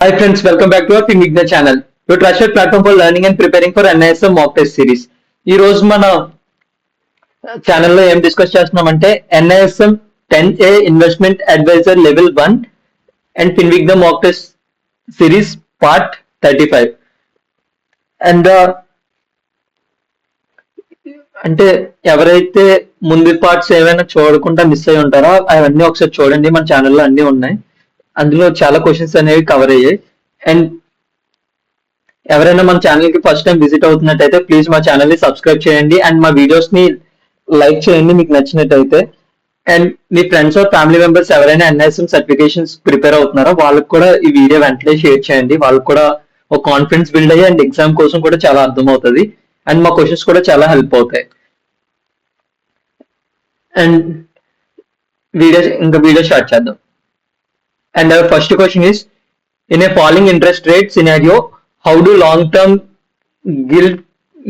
Hi friends, welcome back to our Finvigna channel. Your trusted platform for learning and preparing for NISM mock test series. ఈ రోజు మన ఛానల్లో ఏం discuss చేస్తున్నామంటే NISM 10A investment adviser level 1 and ఫిన్విగ్న mock test series part 35. And అంటే ఎవరైతే ముందు పార్ట్స్ ఏమైనా చూడకుండా మిస్ అయి ఉంటారో అవన్నీ ఒకసారి చూడండి, మన ఛానల్లో అన్నీ ఉన్నాయి. అందులో చాలా క్వశ్చన్స్ అనేవి కవర్ అయ్యాయి. అండ్ ఎవరైనా మన ఛానల్ కి ఫస్ట్ టైం విజిట్ అవుతున్నట్టయితే ప్లీజ్ మా ఛానల్ ని సబ్స్క్రైబ్ చేయండి అండ్ మా వీడియోస్ ని లైక్ చేయండి మీకు నచ్చినట్టయితే. అండ్ మీ ఫ్రెండ్స్ ఆర్ ఫ్యామిలీ మెంబర్స్ ఎవరైనా NISM సర్టిఫికేషన్స్ ప్రిపేర్ అవుతున్నారో వాళ్ళకి కూడా ఈ వీడియో వెంటనే షేర్ చేయండి. వాళ్ళకి కూడా ఒక కాన్ఫిడెన్స్ బిల్డ్ అయ్యి అండ్ ఎగ్జామ్ కోసం కూడా చాలా అర్థం అవుతుంది అండ్ మా క్వశ్చన్స్ కూడా చాలా హెల్ప్ అవుతాయి. అండ్ వీడియో స్టార్ట్ చేద్దాం. And our first question is, in a falling interest rate scenario, how do long-term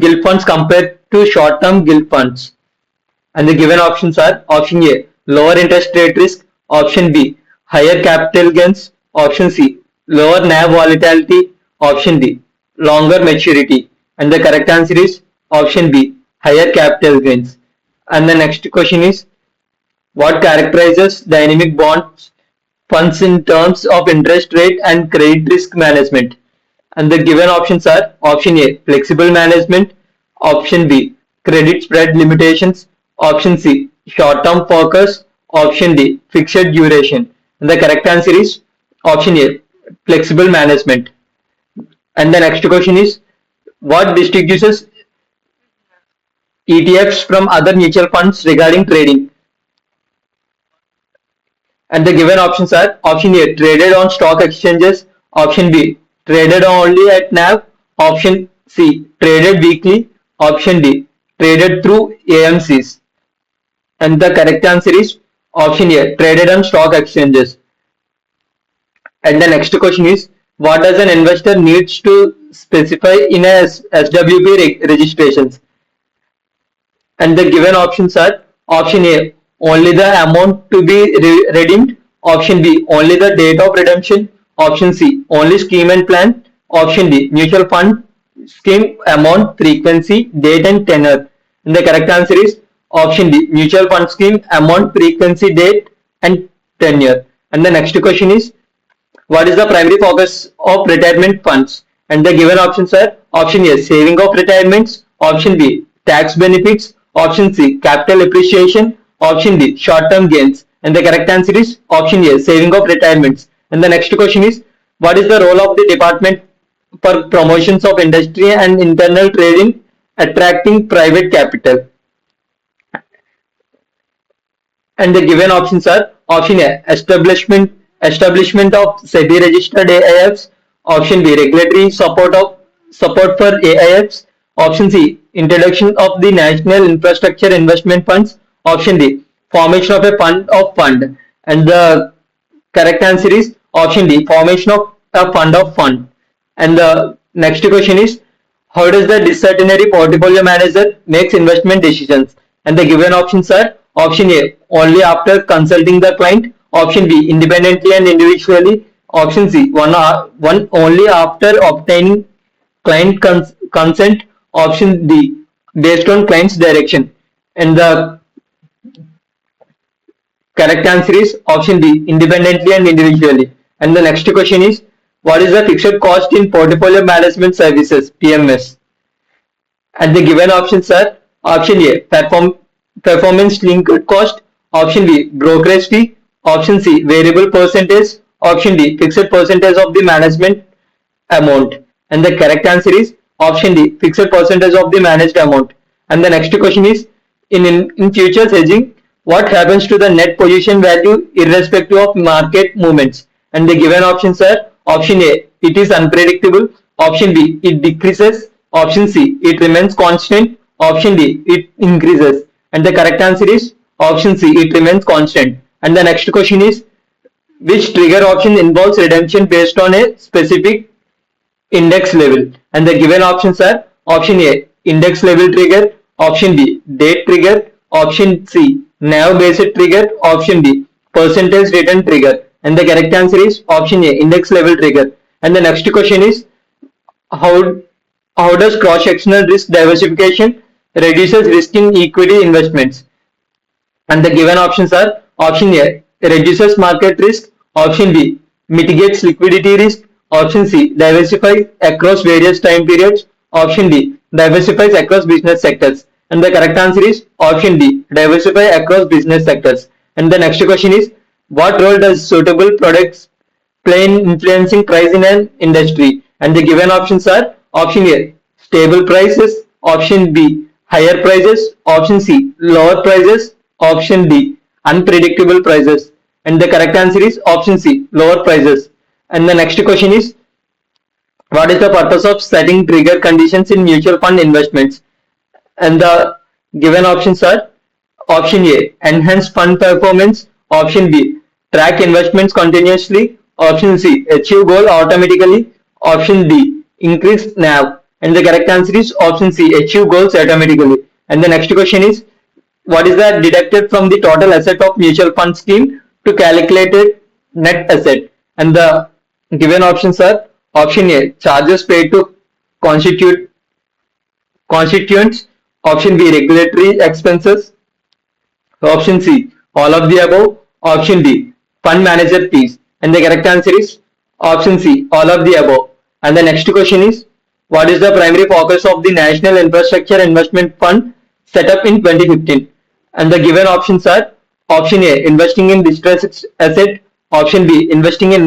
gilt funds compare to short-term gilt funds? And the given options are: option A, lower interest rate risk; option B, higher capital gains; option C, lower NAV volatility; option D, longer maturity. And the correct answer is option B, higher capital gains. And the next question is, what characterizes dynamic bonds funds in terms of interest rate and credit risk management? And the given options are: option A, flexible management; option B, credit spread limitations; option C, short term focus; option D, fixed duration. And the correct answer is option A, flexible management. And the next question is, what distinguishes ETFs from other mutual funds regarding trading? And the given options are: option A, traded on stock exchanges; option B, traded only at NAV; option C, traded weekly; option D, traded through AMCs. And the correct answer is option A, traded on stock exchanges. And the next question is, what does an investor needs to specify in a SWP registrations? And the given options are: option A, only the amount to be redeemed; option B, only the date of redemption; option C, only scheme and plan; option D, mutual fund scheme amount, frequency, date and tenure. And the correct answer is option D, mutual fund scheme amount, frequency, date and tenure. And the next question is, what is the primary focus of retirement funds? And the given options are: option A, saving of retirements; option B, tax benefits; option C, capital appreciation; option D, short-term gains. And the correct answer is option A, saving of retirements. And the next question is, what is the role of the Department for Promotions of Industry and Internal Trade in attracting private capital? And the given options are: option A, establishment of SEBI registered AIFs; option B, regulatory support for AIFs; option C, introduction of the National Infrastructure Investment Funds; option D, formation of a fund. And the correct answer is option D, formation of a fund. And the next question is, how does the discretionary portfolio manager makes investment decisions? And the given options are: option A, only after consulting the client; option B, independently and individually; option C, one only after obtaining client consent; option D, based on client's direction. And the correct answer is option D, independently and individually. And the next question is, what is the fixed cost in portfolio management services, PMS? And the given options are: option A, performance linked cost; option B, brokerage fee; option C, variable percentage; option D, fixed percentage of the management amount. And the correct answer is option D, fixed percentage of the managed amount. And the next question is, in futures hedging, what happens to the net position value irrespective of market movements? And the given options are: option A, it is unpredictable; option B, it decreases; option C, it remains constant; option D, it increases. And the correct answer is option C, it remains constant. And the next question is, which trigger option involves redemption based on a specific index level? And the given options are: option A, index level trigger; option B, date trigger; option C, NAV based trigger; option D, percentage return trigger. And the correct answer is option A, index level trigger. And the next question is, how how does cross-sectional risk diversification reduces risk in equity investments? And the given options are: option A, reduces market risk; option B, mitigates liquidity risk; option C, diversifies across various time periods; option D, diversifies across business sectors. And the correct answer is option D, diversify across business sectors. And the next question is, what role does suitable products play in influencing price in an industry? And the given options are: option A, stable prices; option B, higher prices; option C, lower prices; option D, unpredictable prices. And the correct answer is option C, lower prices. And the next question is, what is the purpose of setting trigger conditions in mutual fund investments? And the given options are: option A, enhance fund performance; option B, track investments continuously; option C, achieve goal automatically; option D, increase NAV. And the correct answer is option C, achieve goals automatically. And the next question is, what is that deducted from the total asset of mutual fund scheme to calculated net asset? And the given options are: option A, charges paid to constitute constituents; option B, regulatory expenses; option C, all of the above; option D, fund manager fees. And the correct answer is option C, all of the above. And the next question is, what is the primary focus of the National Infrastructure Investment Fund set up in 2015? And the given options are: option A, investing in distressed asset; option B, investing in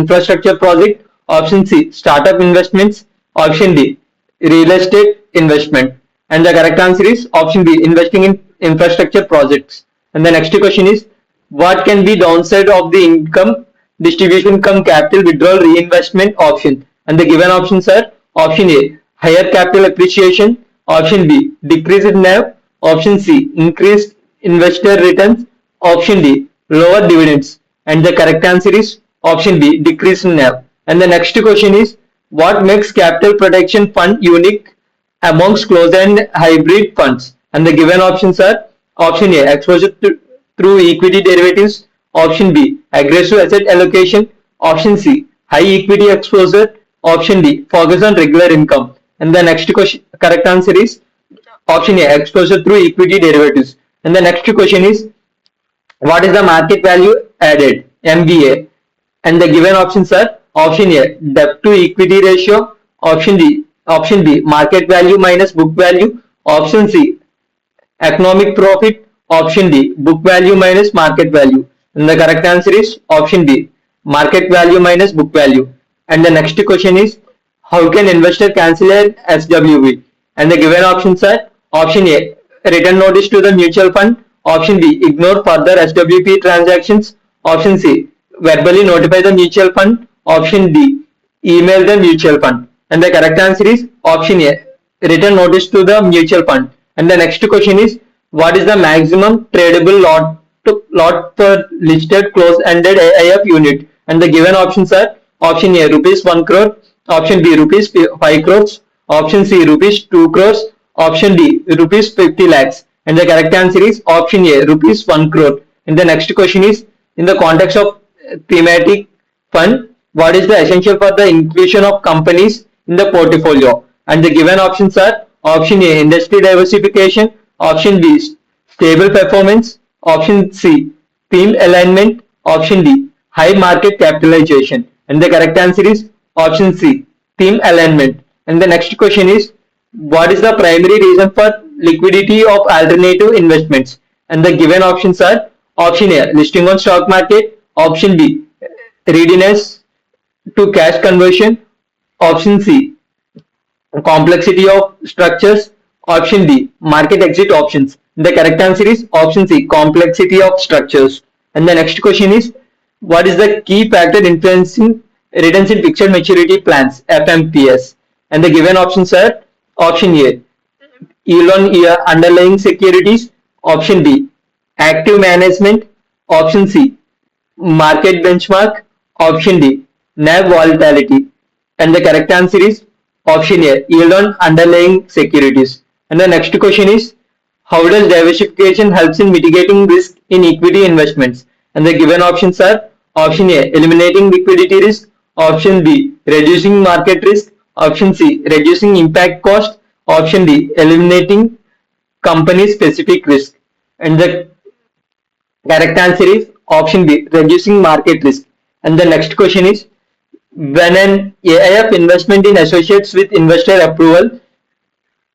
infrastructure project; option C, startup investments; option D, real estate investment. And the correct answer is option B, investing in infrastructure projects. And the next question is, what can be downside of the income distribution cum capital withdrawal reinvestment option? And the given options are: option A, higher capital appreciation; option B, decrease in NAV; option C, increased investor returns; option D, lower dividends. And the correct answer is option B, decrease in NAV. And the next question is, what makes capital protection fund unique amongst closed-end hybrid funds? And the given options are: option A, exposure through equity derivatives; option B, aggressive asset allocation; option C, high equity exposure; option D, focus on regular income. And the next question, correct answer is option A, exposure through equity derivatives. And the next question is, what is the market value added, MVA? And the given options are: option A, debt to equity ratio; option B, market value minus book value; option C, economic profit; option D, book value minus market value. And the correct answer is option D, market value minus book value. And the next question is, how can investor cancel an SWV? And the given options are: option A, return notice to the mutual fund; option B, ignore further SWP transactions; option C, verbally notify the mutual fund; option D, email the mutual fund. And the correct answer is option A, return notice to the mutual fund. And the next question is, what is the maximum tradable lot per listed close-ended AIF unit? And the given options are: option A, rupees 1 crore; option B, rupees 5 crores; option C, rupees 2 crores; option D, rupees 50 lakhs. And the correct answer is option A, rupees 1 crore. And the next question is, in the context of thematic fund, what is the essential for the inclusion of companies in the portfolio? And the given options are: option A, industry diversification; option B, stable performance; option C, theme alignment; option D, high market capitalization. And the correct answer is option C, theme alignment. And the next question is, what is the primary reason for liquidity of alternative investments? And the given options are: option A, listing on stock market; option B, readiness to cash conversion; option C, complexity of structures; option D, market exit options. The correct answer is option C, complexity of structures. And the next question is, what is the key factor influencing returns in fixed maturity plans, FMPS? And the given options are: option A, yield on year underlying securities; option B, active management; option C, market benchmark; option D, NAV volatility. And the correct answer is option A, yield on underlying securities. And the next question is, how does diversification helps in mitigating risk in equity investments? And the given options are: option A, eliminating liquidity risk; Option B, reducing market risk. Option C, reducing impact cost. Option D, eliminating company specific risk. And the correct answer is option B, reducing market risk. And the next question is, when an AIF investment in associates with investor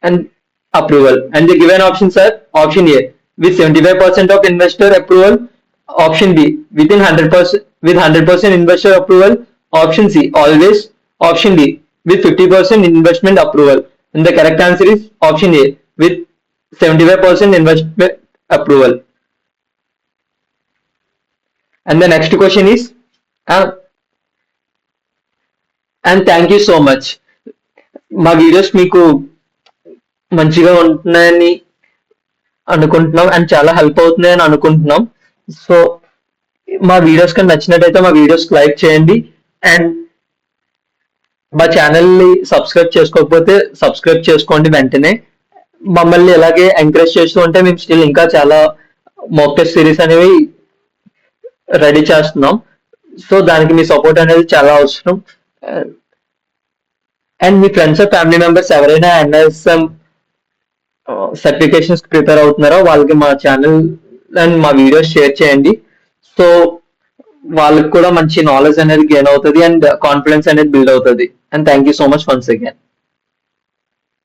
and approval. And the given options are option A, with 75% of investor approval. Option B, within 100% with 100% investor approval. Option C, always. Option D, with 50% investment approval. And the correct answer is option A, with 75% investment approval. And the next question is, and thank you so much. మా videos మీకు మంచిగా ఉంటున్నాయని అనుకుంటున్నాం and చాలా help అవుతున్నాయని అనుకుంటున్నాం. So మా videos కానీ నచ్చినట్టయితే మా వీడియోస్ లైక్ చేయండి అండ్ మా ఛానల్ని సబ్స్క్రైబ్ చేసుకోకపోతే సబ్స్క్రైబ్ చేసుకోండి వెంటనే. మమ్మల్ని ఇలాగే ఎంకరేజ్ చేస్తూ ఉంటే మేము స్టిల్ ఇంకా చాలా మాక్ టెస్ట్ సిరీస్ అనేవి రెడీ చేస్తున్నాం. సో దానికి మీ సపోర్ట్ అనేది చాలా అవసరం. అండ్ మీ ఫ్రెండ్స్ ఫ్యామిలీ మెంబర్స్ ఎవరైనా ఎన్ఎస్ఎం సర్టిఫికేషన్స్ ప్రిపేర్ అవుతున్నారో వాళ్ళకి మా ఛానల్ అండ్ మా వీడియోస్ షేర్ చేయండి. సో వాళ్ళకి కూడా మంచి నాలెడ్జ్ అనేది గెయిన్ అవుతుంది అండ్ కాన్ఫిడెన్స్ అనేది బిల్డ్ అవుతుంది. And thank you so much once again.